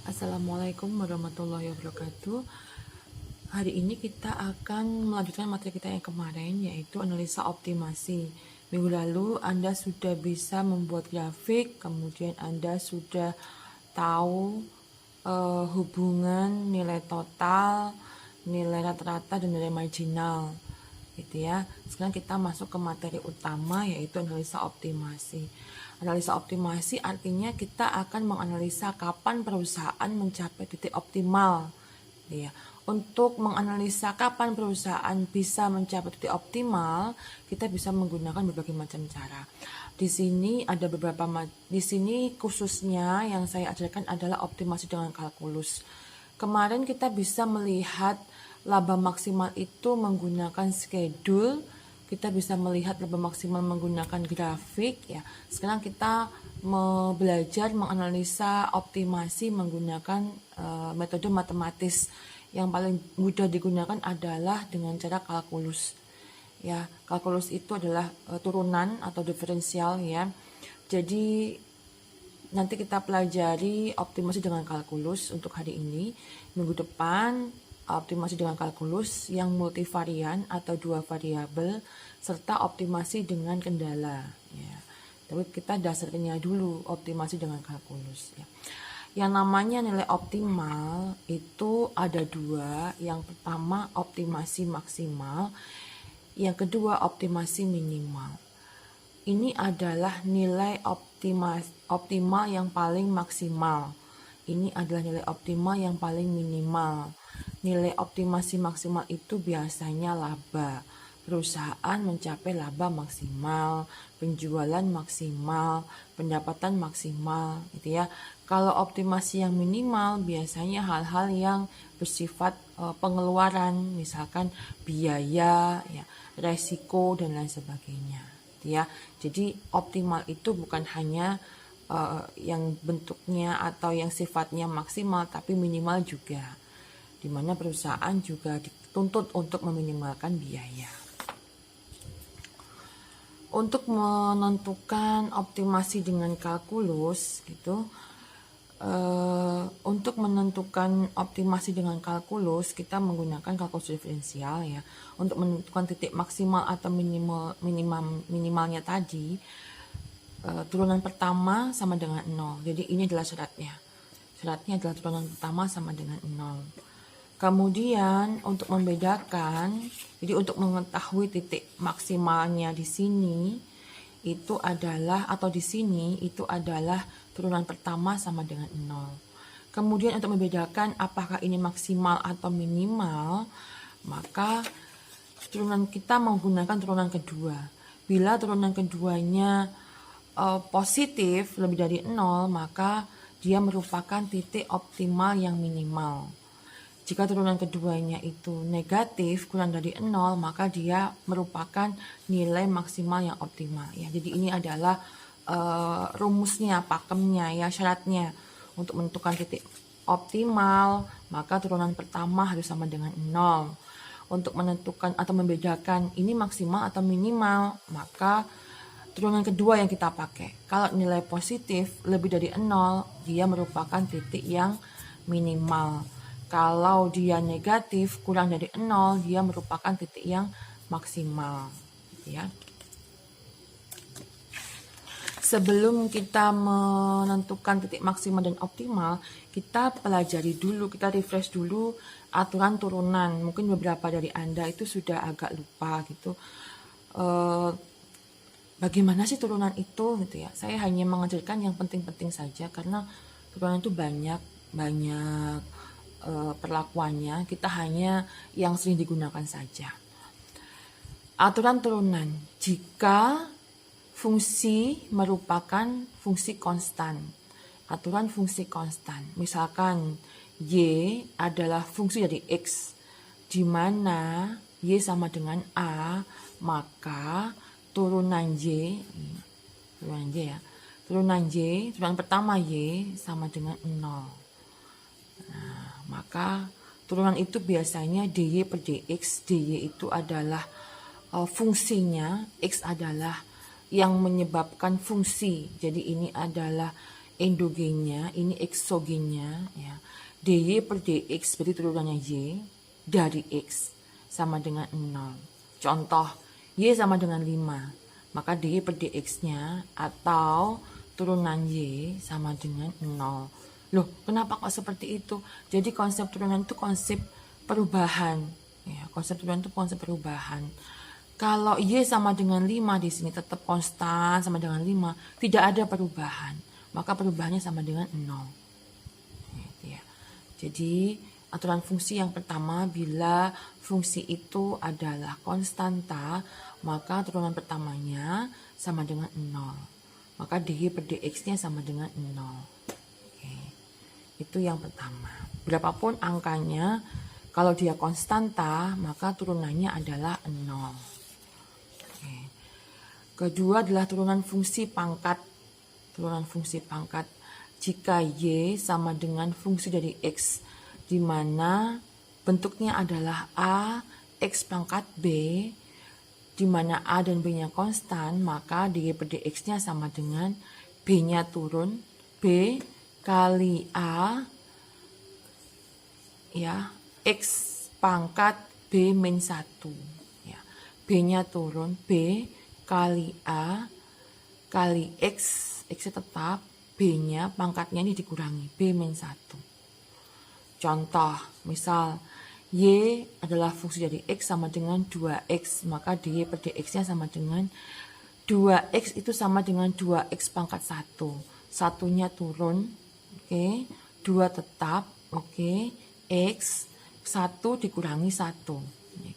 Assalamualaikum warahmatullahi wabarakatuh. Hari ini kita akan melanjutkan materi kita yang kemarin, yaitu analisa optimasi. Minggu lalu Anda sudah bisa membuat grafik, kemudian Anda sudah tahu hubungan nilai total, nilai rata-rata, dan nilai marginal, gitu ya. Sekarang kita masuk ke materi utama, yaitu analisa optimasi. Analisa optimasi artinya kita akan menganalisa kapan perusahaan mencapai titik optimal, ya. Untuk menganalisa kapan perusahaan bisa mencapai titik optimal, kita bisa menggunakan berbagai macam cara. Di sini ada di sini khususnya yang saya ajarkan adalah optimasi dengan kalkulus. Kemarin kita bisa melihat laba maksimal itu menggunakan schedule, kita bisa melihat laba maksimal menggunakan grafik, ya. Sekarang kita belajar menganalisa optimasi menggunakan metode matematis. Yang paling mudah digunakan adalah dengan cara kalkulus, ya. Kalkulus itu adalah turunan atau diferensial, ya. Jadi nanti kita pelajari optimasi dengan kalkulus untuk hari ini. Minggu depan optimasi dengan kalkulus yang multivarian atau dua variabel, serta optimasi dengan kendala, ya. Tapi kita dasarnya dulu optimasi dengan kalkulus, ya. Yang namanya nilai optimal itu ada dua. Yang pertama optimasi maksimal, yang kedua optimasi minimal. Ini adalah nilai optimal yang paling maksimal. Ini adalah nilai optimal yang paling minimal. Nilai optimasi maksimal itu biasanya laba. Perusahaan mencapai laba maksimal, penjualan maksimal, pendapatan maksimal, gitu ya. Kalau optimasi yang minimal biasanya hal-hal yang bersifat pengeluaran, misalkan biaya, ya, resiko dan lain sebagainya, gitu ya. Jadi optimal itu bukan hanya yang bentuknya atau yang sifatnya maksimal, tapi minimal juga, di mana perusahaan juga dituntut untuk meminimalkan biaya. Untuk menentukan optimasi dengan kalkulus, gitu. Untuk menentukan optimasi dengan kalkulus, kita menggunakan kalkulus diferensial, ya. Untuk menentukan titik maksimal atau minimalnya tadi, turunan pertama sama dengan 0. Jadi ini adalah syaratnya. Syaratnya adalah turunan pertama sama dengan 0. Kemudian untuk membedakan, jadi untuk mengetahui titik maksimalnya di sini itu adalah, atau di sini itu adalah turunan pertama sama dengan 0. Kemudian untuk membedakan apakah ini maksimal atau minimal, maka turunan kita menggunakan turunan kedua. Bila turunan keduanya positif lebih dari 0, maka dia merupakan titik optimal yang minimal. Jika turunan keduanya itu negatif, kurang dari 0, maka dia merupakan nilai maksimal yang optimal, ya. Jadi ini adalah rumusnya, pakemnya, ya, syaratnya. Untuk menentukan titik optimal, maka turunan pertama harus sama dengan 0. Untuk menentukan atau membedakan ini maksimal atau minimal, maka turunan kedua yang kita pakai. Kalau nilai positif lebih dari 0, dia merupakan titik yang minimal. Kalau dia negatif kurang dari 0, dia merupakan titik yang maksimal, ya. Sebelum kita menentukan titik maksimal dan optimal, kita pelajari dulu, kita refresh dulu aturan turunan. Mungkin beberapa dari Anda itu sudah agak lupa, gitu. Bagaimana sih turunan itu, gitu ya. Saya hanya mengajarkan yang penting-penting saja, karena turunan itu banyak perlakuannya, kita hanya yang sering digunakan saja. Aturan turunan, jika fungsi merupakan fungsi konstan. Aturan fungsi konstan, misalkan Y adalah fungsi dari X, di mana Y sama dengan A, maka turunan Y, ya, turunan pertama Y sama dengan 0. Maka turunan itu biasanya dy per dx. Dy itu adalah fungsinya, x adalah yang menyebabkan fungsi. Jadi ini adalah endogennya, ini eksogennya ya. dy per dx berarti turunannya y dari x sama dengan 0. Contoh, y sama dengan 5, maka dy per dx-nya atau turunan y sama dengan 0. Loh, kenapa kok seperti itu? Jadi konsep turunan itu konsep perubahan. Ya, konsep turunan itu konsep perubahan. Kalau y sama dengan 5 di sini tetap konstan sama dengan 5, tidak ada perubahan. Maka perubahannya sama dengan 0. Gitu ya. Jadi aturan fungsi yang pertama, bila fungsi itu adalah konstanta, maka turunan pertamanya sama dengan 0. Maka dy per dx-nya sama dengan 0. Oke. Itu yang pertama. Berapapun angkanya, kalau dia konstanta, maka turunannya adalah 0. Oke. Kedua adalah turunan fungsi pangkat. Turunan fungsi pangkat. Jika y sama dengan fungsi dari x, di mana bentuknya adalah a x pangkat b, di mana a dan b-nya konstan, maka dy per dx-nya sama dengan b-nya turun, b kali a ya x pangkat b min 1 ya. B-nya turun, b kali a kali x, x-nya tetap, b-nya pangkatnya ini dikurangi, b min 1. Contoh, misal y adalah fungsi dari x sama dengan 2x, maka dy per dx-nya sama dengan 2x itu sama dengan 2x pangkat 1. Satunya turun, oke, 2 tetap, oke, x 1 dikurangi 1,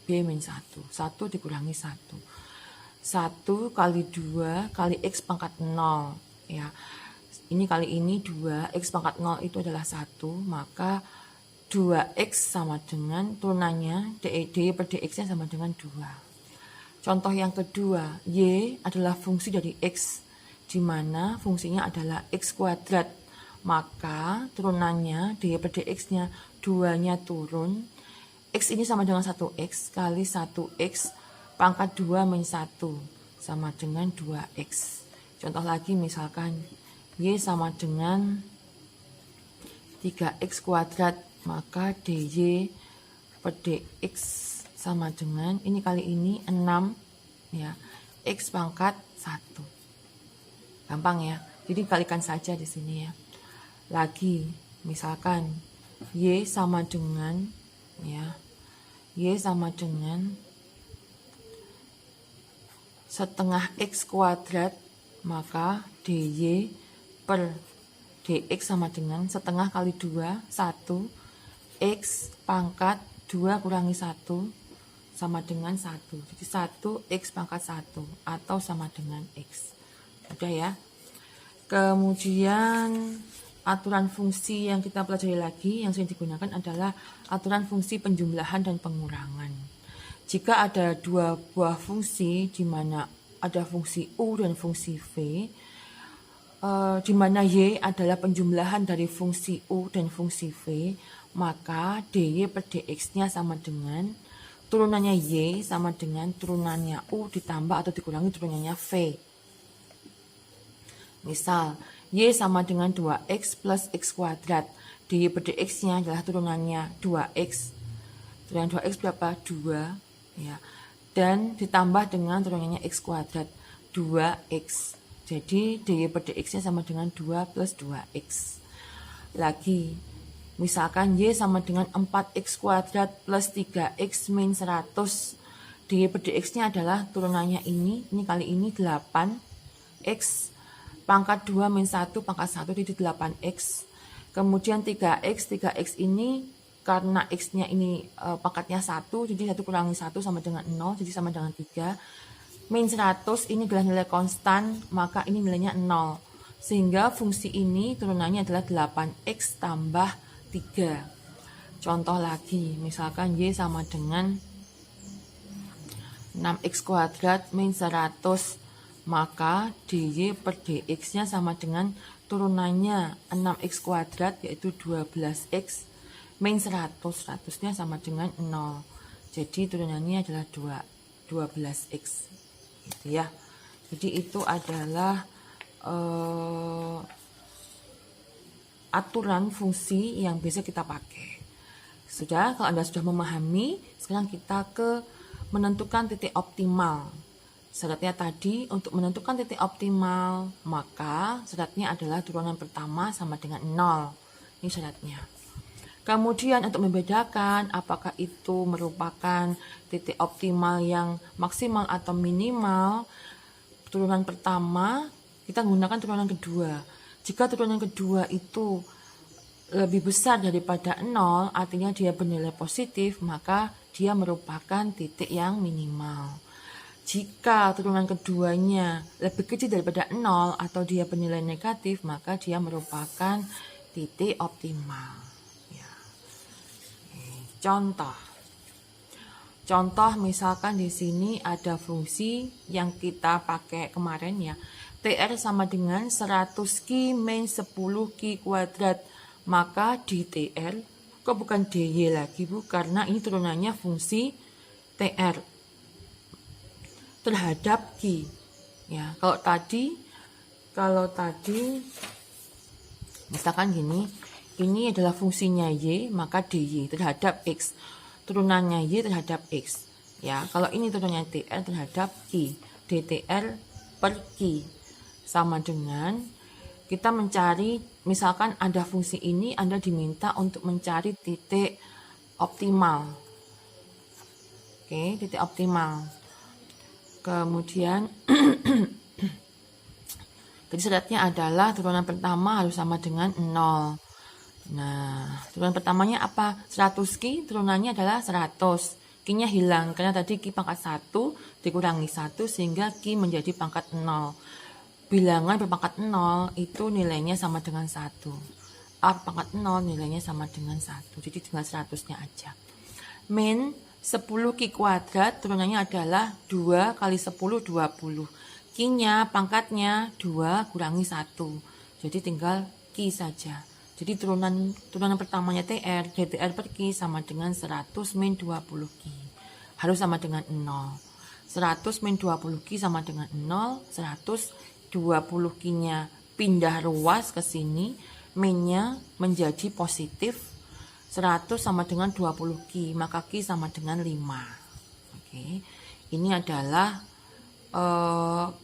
b min 1, 1 dikurangi 1. 1 kali 2 kali x pangkat 0 ya. Ini kali ini 2, x pangkat 0 itu adalah 1, maka 2x sama dengan turunannya dy per dx-nya sama dengan 2. Contoh yang kedua, y adalah fungsi dari x, di mana fungsinya adalah x kuadrat, maka turunannya dy per dx-nya 2-nya turun, x ini sama dengan 1x kali 1x pangkat 2 min 1 sama dengan 2x. Contoh lagi, misalkan y sama dengan 3x kuadrat, maka dy per dx sama dengan, ini kali ini 6 ya, x pangkat 1. Gampang ya. Jadi kalikan saja di sini ya. Lagi, misalkan y sama dengan ya, y sama dengan setengah x kuadrat, maka dy per dx sama dengan setengah kali 2, 1, x pangkat 2 kurangi 1 sama dengan 1. Jadi 1x pangkat 1 atau sama dengan x. Udah ya. Kemudian aturan fungsi yang kita pelajari lagi yang sering digunakan adalah aturan fungsi penjumlahan dan pengurangan. Jika ada dua buah fungsi, di mana ada fungsi u dan fungsi v, di mana y adalah penjumlahan dari fungsi u dan fungsi v, maka dy per dx-nya sama dengan turunannya y sama dengan turunannya u ditambah atau dikurangi turunannya v. Misal, y sama dengan 2x plus x kuadrat, dy per dx-nya adalah turunannya 2x. Turunan 2x berapa? 2. Ya, dan ditambah dengan turunannya x kuadrat 2x, jadi dy per dx-nya sama dengan 2 plus 2x. Lagi, misalkan y sama dengan 4x kuadrat plus 3x min 100, dy per dx-nya adalah turunannya ini kali ini 8x pangkat 2 min 1 pangkat 1 jadi 8x. Kemudian 3x ini karena x-nya ini pangkatnya 1, jadi 1 kurangi 1 sama dengan 0, jadi sama dengan 3. Min 100 ini adalah nilai konstan, maka ini nilainya 0. Sehingga fungsi ini turunannya adalah 8x tambah 3. Contoh lagi, misalkan y sama dengan 6x kuadrat min 100, maka dy per dx-nya sama dengan turunannya 6x kuadrat yaitu 12x min 100, 100-nya sama dengan 0. Jadi turunannya adalah 12x. Gitu ya. Jadi itu adalah aturan fungsi yang bisa kita pakai. Sudah, kalau Anda sudah memahami, sekarang kita ke menentukan titik optimal. Syaratnya tadi, untuk menentukan titik optimal, maka syaratnya adalah turunan pertama sama dengan 0. Ini syaratnya. Kemudian untuk membedakan apakah itu merupakan titik optimal yang maksimal atau minimal, turunan pertama kita menggunakan turunan kedua. Jika turunan kedua itu lebih besar daripada 0, artinya dia bernilai positif, maka dia merupakan titik yang minimal. Jika turunan keduanya lebih kecil daripada 0 atau dia bernilai negatif, maka dia merupakan titik optimal. Ya. Contoh misalkan di sini ada fungsi yang kita pakai kemarin ya. TR sama dengan 100Q min 10Q kuadrat. Maka di TR, kok bukan DY lagi Bu? Karena ini turunannya fungsi TR terhadap Q. Ya, kalau tadi misalkan gini, ini adalah fungsinya Y, maka DY terhadap X. Turunannya Y terhadap X. Ya, kalau ini turunannya TR terhadap Q. DTR per Q. Sama dengan kita mencari, misalkan ada fungsi ini, Anda diminta untuk mencari titik optimal. Oke, titik optimal. Kemudian jadi syaratnya adalah turunan pertama harus sama dengan 0. Nah, turunan pertamanya apa? 100Q, turunannya adalah 100. Q-nya hilang karena tadi Q pangkat 1 dikurangi 1 sehingga Q menjadi pangkat 0. Bilangan berpangkat 0 itu nilainya sama dengan 1. A pangkat 0 nilainya sama dengan 1. Jadi tinggal 100-nya aja. Min 10Q kuadrat turunannya adalah 2 kali 10, 20. Q-nya pangkatnya 2 kurangi 1. Jadi tinggal Q saja. Jadi turunan pertamanya TR, DTR per Q sama dengan 100 min 20Q. Harus sama dengan 0. 100 min 20Q sama dengan 0. 120 Q-nya pindah ruas ke sini. Min-nya menjadi positif. 100 sama dengan 20 Q, maka Q sama dengan 5. Oke. Ini adalah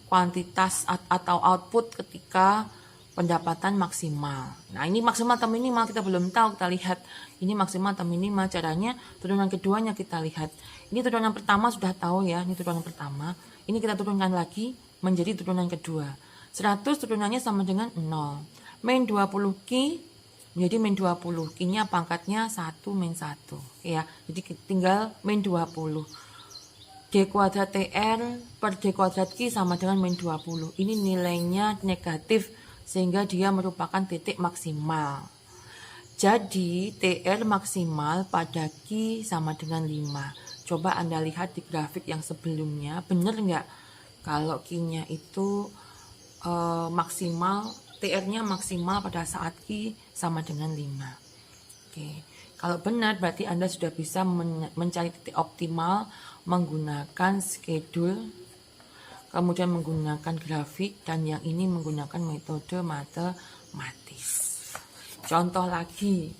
kuantitas atau output ketika pendapatan maksimal. Nah, ini maksimal atau minimal kita belum tahu, kita lihat ini maksimal atau minimal. Caranya turunan keduanya kita lihat. Ini turunan pertama sudah tahu ya, ini turunan pertama. Ini kita turunkan lagi menjadi turunan kedua. 100 turunannya sama dengan 0. Min 20 Q menjadi min 20. Q-nya pangkatnya 1 min 1. Ya, jadi tinggal min 20. D kuadrat TR per D kuadrat Q sama dengan min 20. Ini nilainya negatif sehingga dia merupakan titik maksimal. Jadi TR maksimal pada Q sama dengan 5. Coba Anda lihat di grafik yang sebelumnya, benar nggak kalau Q-nya itu maksimal, TR-nya maksimal pada saat Q sama dengan 5. Oke. Kalau benar berarti Anda sudah bisa mencari titik optimal menggunakan schedule, kemudian menggunakan grafik, dan yang ini menggunakan metode matematis. Contoh lagi,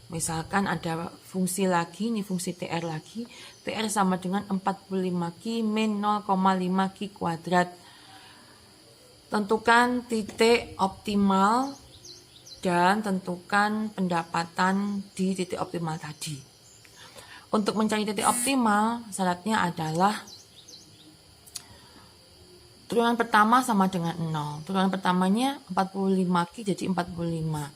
misalkan ada fungsi lagi, ini fungsi TR lagi. TR sama dengan 45Q min 0,5Q kuadrat. Tentukan titik optimal dan tentukan pendapatan di titik optimal tadi. Untuk mencari titik optimal, syaratnya adalah turunan pertama sama dengan 0. Turunan pertamanya 45Q jadi 45.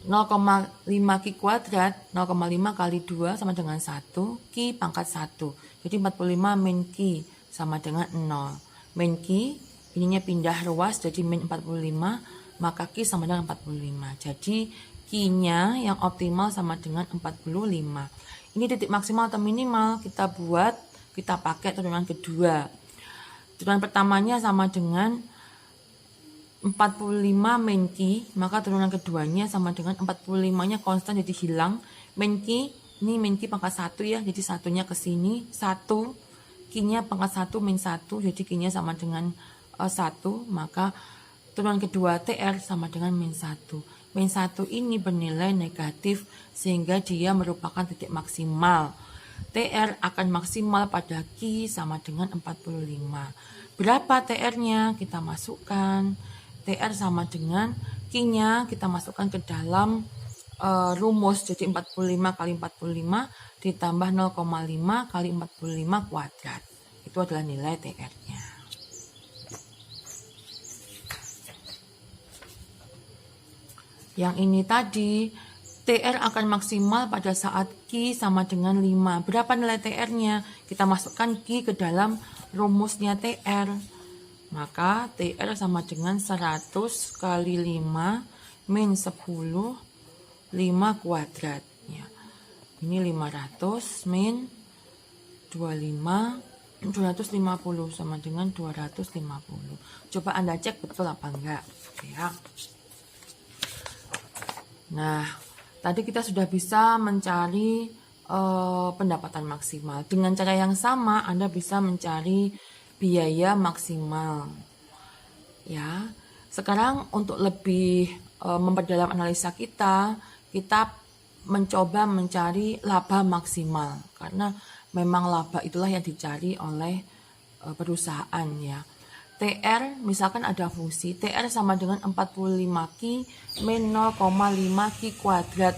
0,5Q kuadrat, 0,5 kali 2 sama dengan 1. Q pangkat 1. Jadi 45 min Q sama dengan 0. Min Q ininya pindah ruas jadi min 45, maka Q sama dengan 45. Jadi Q-nya yang optimal sama dengan 45. Ini titik maksimal atau minimal kita buat, kita pakai turunan kedua. Turunan pertamanya sama dengan 45 min Q, maka turunan keduanya sama dengan 45-nya konstan jadi hilang. Min Q, ini min Q pangkat 1 ya, jadi satunya ke sini, 1. Q-nya pangkat 1 min 1, jadi Q-nya sama dengan 1, maka turunan kedua TR sama dengan min 1. min 1 ini bernilai negatif sehingga dia merupakan titik maksimal. TR akan maksimal pada Q sama dengan 45. Berapa TR-nya? Kita masukkan. TR sama dengan Q-nya kita masukkan ke dalam rumus. Jadi 45 kali 45 ditambah 0,5 kali 45 kuadrat. Itu adalah nilai TR-nya. Yang ini tadi, TR akan maksimal pada saat Q sama dengan 5. Berapa nilai TR-nya? Kita masukkan Q ke dalam rumusnya TR. Maka TR sama dengan 100 kali 5 min 10, 5 kuadrat. Ya. Ini 500 min 25, 250 sama dengan 250. Coba Anda cek betul apa enggak. Ya. Nah, tadi kita sudah bisa mencari pendapatan maksimal. Dengan cara yang sama, Anda bisa mencari biaya maksimal. Ya, sekarang untuk lebih memperdalam analisa kita mencoba mencari laba maksimal. Karena memang laba itulah yang dicari oleh perusahaan ya. TR, misalkan ada fungsi TR sama dengan 45Q min 0,5Q kuadrat.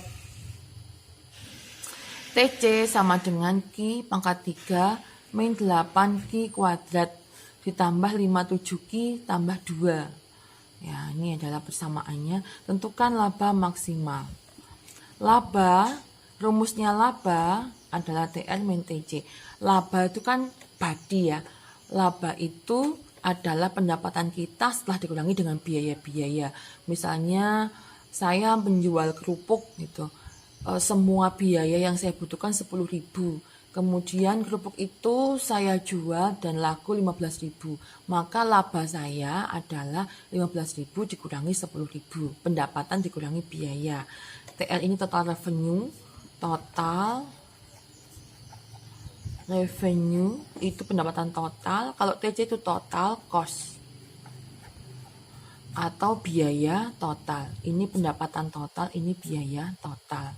TC sama dengan Q pangkat 3 min 8Q kuadrat ditambah 57Q tambah 2. Ya, ini adalah persamaannya. Tentukan laba maksimal. Laba, rumusnya laba adalah TR min TC. Laba itu kan badi ya. Laba itu adalah pendapatan kita setelah dikurangi dengan biaya-biaya. Misalnya saya menjual kerupuk gitu. Semua biaya yang saya butuhkan 10.000. Kemudian kerupuk itu saya jual dan laku 15.000. Maka laba saya adalah 15.000 dikurangi 10.000. Pendapatan dikurangi biaya. TR ini total revenue. Revenue itu pendapatan total. Kalau TC itu total cost atau biaya total. Ini pendapatan total, ini biaya total.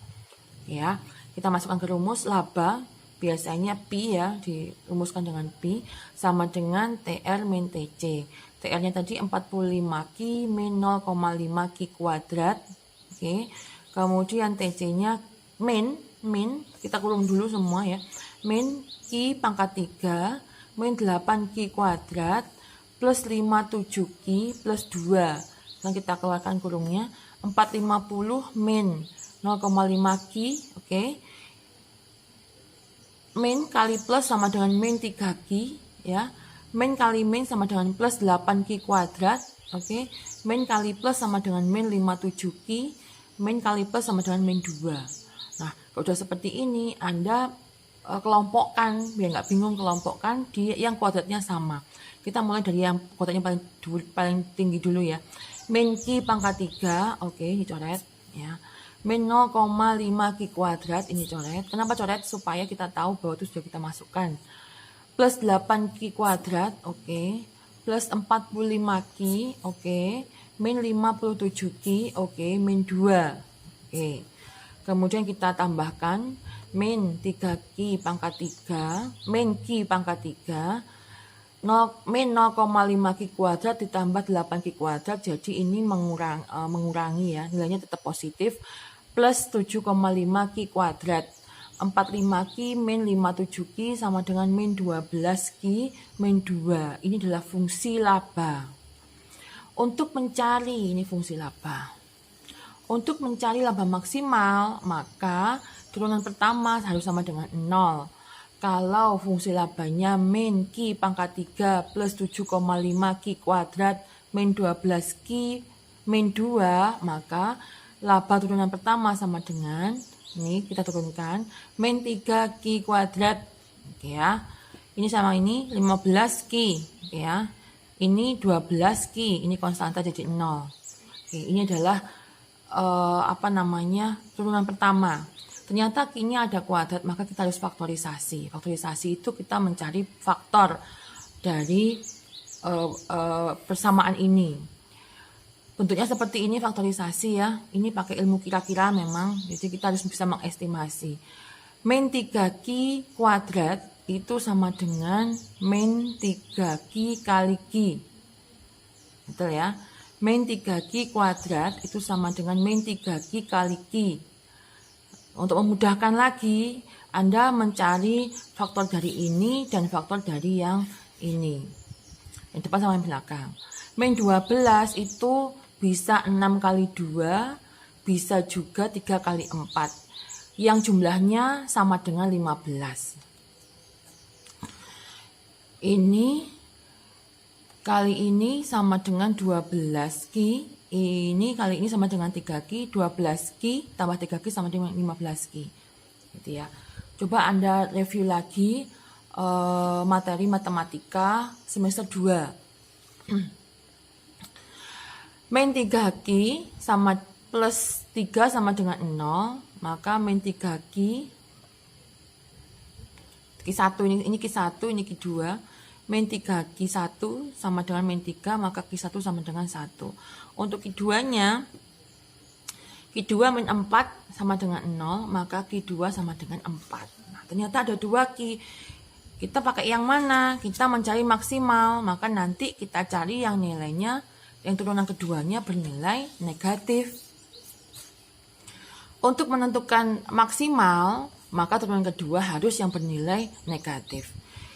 Ya, kita masukkan ke rumus laba. Biasanya P ya, dirumuskan dengan P sama dengan TR min TC. TR-nya tadi 45Q min 0,5Q kuadrat. Oke. Kemudian TC-nya min kita kurung dulu semua ya. Min Q pangkat 3 min 8Q kuadrat plus 57Q plus 2. Dan kita keluarkan kurungnya 450 min 0,5Q, oke. Min kali plus sama dengan min 3Q ya. Min kali min sama dengan plus 8Q kuadrat, oke. Min kali plus sama dengan min 57Q, min kali plus sama dengan min 2. Nah, kalau sudah seperti ini Anda kelompokkan, biar nggak bingung, kelompokkan di yang kuadratnya sama. Kita mulai dari yang kuadratnya paling tinggi dulu ya. Min Q pangkat 3, oke, dicoret ya. Min 0,5Q kuadrat, ini coret. Kenapa coret? Supaya kita tahu bahwa itu sudah kita masukkan. Plus 8Q kuadrat, oke. Plus 45Q, oke. Min 57Q, oke. Min 2, oke. Kemudian kita tambahkan min 3Q pangkat 3, min Q pangkat 3, min 0,5Q kuadrat ditambah 8Q kuadrat, jadi ini mengurangi ya, nilainya tetap positif, plus 7,5Q kuadrat. 45Q min 57Q sama dengan min 12Q min 2. Ini adalah fungsi laba. Untuk mencari, ini fungsi laba. Untuk mencari laba maksimal, maka turunan pertama harus sama dengan 0. Kalau fungsi labanya min Q pangkat 3 plus 7,5Q kuadrat min 12Q min 2, maka laba turunan pertama sama dengan, ini kita turunkan, min 3Q kuadrat, oke ya. Ini sama ini 15Q, oke ya. Ini 12Q, ini konstanta jadi 0. Oke, ini adalah turunan pertama. Ternyata Q-nya ada kuadrat, maka kita harus faktorisasi. Faktorisasi itu kita mencari faktor dari persamaan ini. Bentuknya seperti ini faktorisasi ya. Ini pakai ilmu kira-kira memang. Jadi kita harus bisa mengestimasi. Min 3Q kuadrat itu sama dengan min 3Q kali Q. Betul ya. Min 3Q kuadrat itu sama dengan min 3Q kali Q. Untuk memudahkan lagi, Anda mencari faktor dari ini dan faktor dari yang ini. Yang depan sama yang belakang. Min 12 itu bisa 6 kali 2, bisa juga 3 kali 4. Yang jumlahnya sama dengan 15. Ini kali ini sama dengan 12Q. Ini kali ini sama dengan 3Q. 12Q tambah 3Q sama dengan 15Q. Gitu ya. Coba Anda review lagi materi matematika semester 2. Min 3Q sama plus 3 sama dengan 0, maka min 3Q Q1 ini Q1, ini Q2, min 3 Q1 sama dengan min 3, maka Q1 sama dengan 1. Untuk Q2-nya, Q2 min 4 sama dengan 0, maka Q2 sama dengan 4. Nah, ternyata ada 2 Q. Kita pakai yang mana? Kita mencari maksimal, maka nanti kita cari yang nilainya yang turunan keduanya bernilai negatif. Untuk menentukan maksimal, maka turunan kedua harus yang bernilai negatif.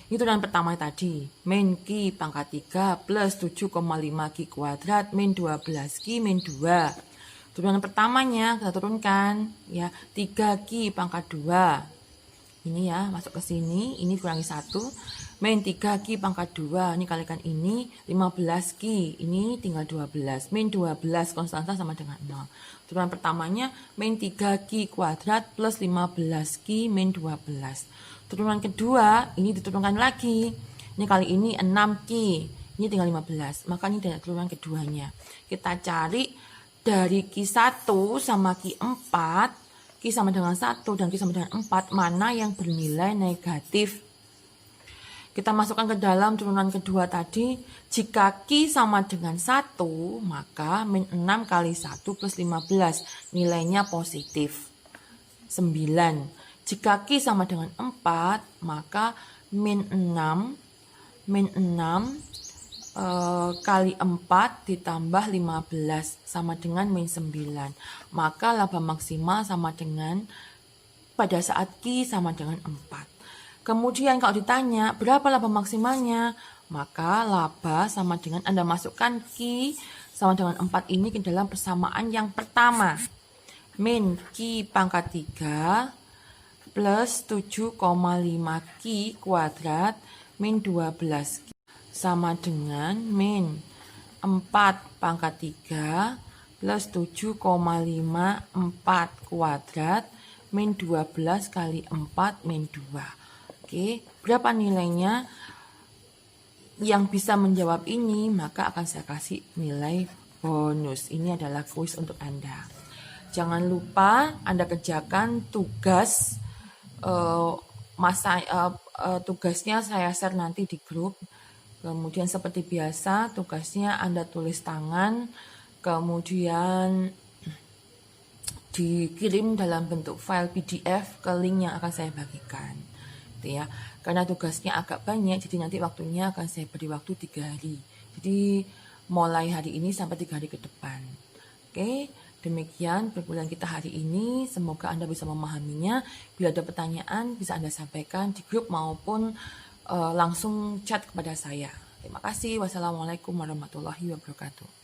Ini turunan pertama tadi, min Q pangkat 3 plus 7,5 Q kuadrat min 12Q min 2. Turunan pertamanya kita turunkan ya, 3Q pangkat 2. Ini ya, masuk ke sini, ini kurangi 1. Min 3Q pangkat 2, ini kalikan ini, 15Q, ini tinggal 12. Min 12 konstanta sama dengan 0. Turunan pertamanya, min 3Q kuadrat plus 15Q min 12. Turunan kedua, ini diturunkan lagi. Ini kali ini 6Q, ini tinggal 15. Maka ini dari turunan keduanya. Kita cari dari Q1 sama Q4, Q sama dengan 1 dan Q sama dengan 4, mana yang bernilai negatif. Kita masukkan ke dalam turunan kedua tadi. Jika Q sama dengan 1, maka min 6 kali 1 plus 15. Nilainya positif. 9. Jika Q sama dengan 4, maka min 6 kali 4 ditambah 15 sama dengan min 9. Maka laba maksimal sama dengan pada saat Q sama dengan 4. Kemudian kalau ditanya berapa laba maksimalnya, maka laba sama dengan Anda masukkan Q sama dengan 4 ini ke dalam persamaan yang pertama. Min Q pangkat 3 plus 7,5 Q kuadrat min 12 Q sama dengan min 4 pangkat 3 plus 7,5 4 kuadrat min 12 kali 4 min 2. Oke, berapa nilainya? Yang bisa menjawab ini, maka akan saya kasih nilai bonus. Ini adalah kuis untuk Anda. Jangan lupa Anda kerjakan tugas. Tugasnya saya share nanti di grup. Kemudian seperti biasa, tugasnya Anda tulis tangan. Kemudian dikirim dalam bentuk file PDF ke link yang akan saya bagikan. Ya, karena tugasnya agak banyak, jadi nanti waktunya akan saya beri waktu 3 hari. Jadi mulai hari ini sampai 3 hari ke depan. Oke, demikian perkuliahan kita hari ini. Semoga Anda bisa memahaminya. Bila ada pertanyaan bisa Anda sampaikan di grup maupun langsung chat kepada saya. Terima kasih. Wassalamualaikum warahmatullahi wabarakatuh.